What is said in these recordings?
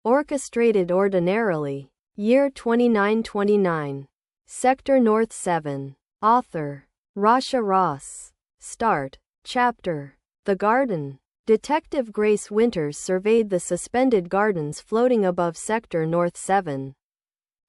Orchestrated Ordinarily. Year 2929. Sector North 7. Author. Rasha Ross. Start. Chapter. The Garden. Detective Grace Winters surveyed the suspended gardens floating above Sector North 7.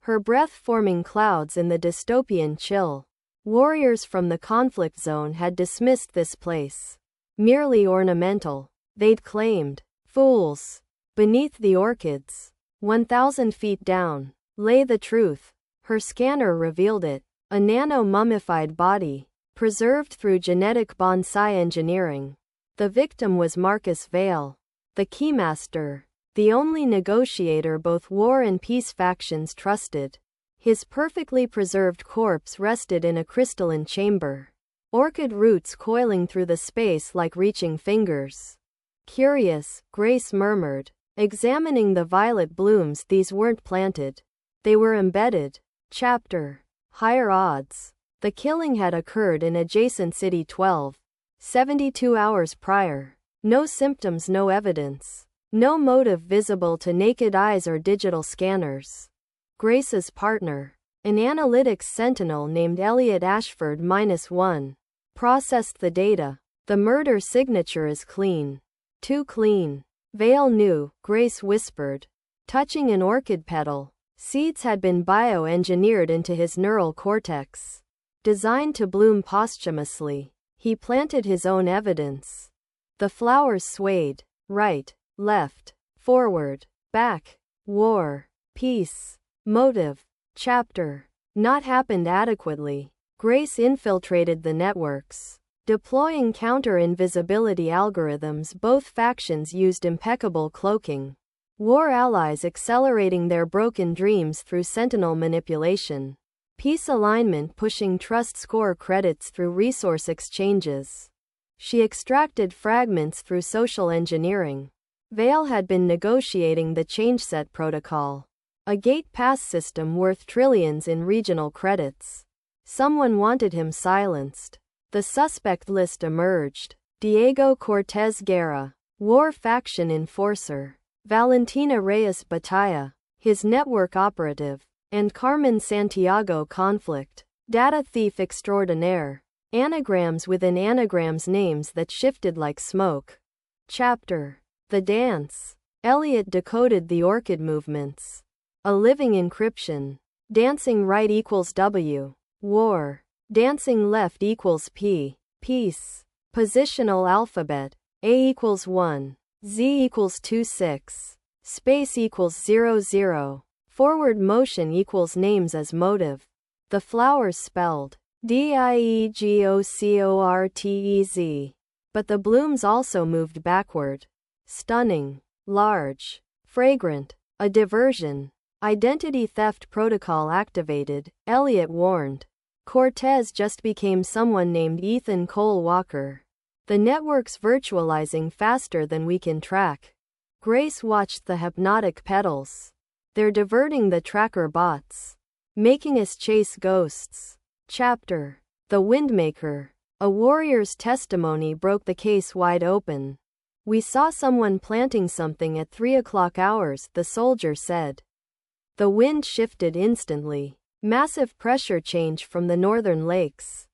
Her breath forming clouds in the dystopian chill. Warriors from the conflict zone had dismissed this place. Merely ornamental, they'd claimed. Fools. Beneath the orchids, 1,000 feet down, lay the truth. Her scanner revealed it. A nano-mummified body, preserved through genetic bonsai engineering. The victim was Marcus Vale, the Keymaster, the only negotiator both war and peace factions trusted. His perfectly preserved corpse rested in a crystalline chamber, orchid roots coiling through the space like reaching fingers. Curious, Grace murmured, examining the violet blooms. These weren't planted. They were embedded. Chapter. Higher odds. The killing had occurred in adjacent City 12. 72 hours prior. No symptoms, no evidence. No motive visible to naked eyes or digital scanners. Grace's partner, an analytics sentinel named Elliot Ashford -1, processed the data. The murder signature is clean. Too clean. Vale knew, Grace whispered, touching an orchid petal. Seeds had been bioengineered into his neural cortex. Designed to bloom posthumously. He planted his own evidence. The flowers swayed. Right, left, forward, back. War, peace, motive. Chapter. Not happened adequately. Grace infiltrated the networks. Deploying counter-invisibility algorithms. Both factions used impeccable cloaking. War allies accelerating their broken dreams through sentinel manipulation. Peace alignment pushing trust score credits through resource exchanges. She extracted fragments through social engineering. Vale had been negotiating the changeset protocol, a gate pass system worth trillions in regional credits. Someone wanted him silenced. The suspect list emerged. Diego Cortez Guerra, war faction enforcer. Valentina Reyes Batalla, his network operative. And Carmen Santiago conflict. Data thief extraordinaire. Anagrams within anagrams, names that shifted like smoke. Chapter. The Dance. Elliot decoded the orchid movements. A living encryption. Dancing right equals W. War. Dancing left equals P. Peace. Positional alphabet. A equals 1. Z equals 26. Space equals 00. Forward motion equals names as motive. The flowers spelled DIEGOCORTEZ. But the blooms also moved backward. Stunning. Large. Fragrant. A diversion. Identity theft protocol activated, Elliot warned. Cortez just became someone named Ethan Cole Walker. The network's virtualizing faster than we can track. Grace watched the hypnotic petals. They're diverting the tracker bots. Making us chase ghosts. Chapter. The Windmaker. A warrior's testimony broke the case wide open. We saw someone planting something at 3 o'clock hours, the soldier said. The wind shifted instantly. Massive pressure change from the northern lakes.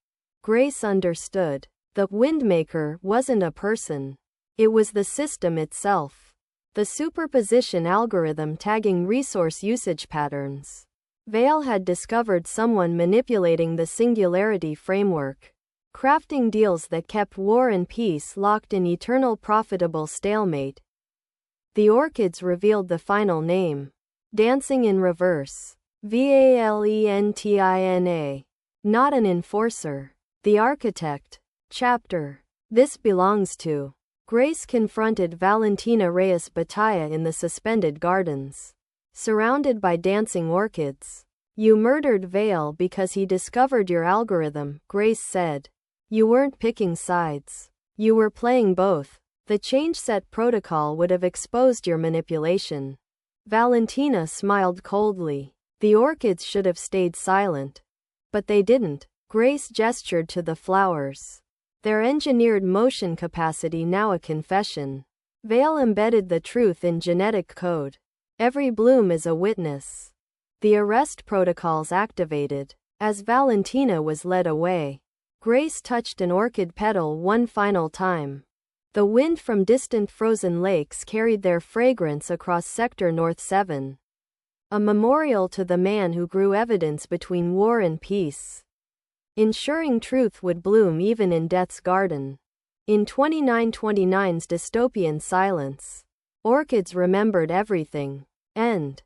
Grace understood. The Windmaker wasn't a person. It was the system itself. The superposition algorithm tagging resource usage patterns. Vale had discovered someone manipulating the singularity framework, crafting deals that kept war and peace locked in eternal profitable stalemate. The Orchids revealed the final name. Dancing in reverse. Valentina. Not an enforcer. The architect. Chapter. This belongs to. Grace confronted Valentina Reyes Batalla in the suspended gardens. Surrounded by dancing orchids. You murdered Vale because he discovered your algorithm, Grace said. You weren't picking sides. You were playing both. The changeset protocol would have exposed your manipulation. Valentina smiled coldly. The orchids should have stayed silent. But they didn't. Grace gestured to the flowers. Their engineered motion capacity now a confession. Vale embedded the truth in genetic code. Every bloom is a witness. The arrest protocols activated. As Valentina was led away, Grace touched an orchid petal one final time. The wind from distant frozen lakes carried their fragrance across Sector North 7. A memorial to the man who grew evidence between war and peace, ensuring truth would bloom even in death's garden. In 2929's dystopian silence, orchids remembered everything. End.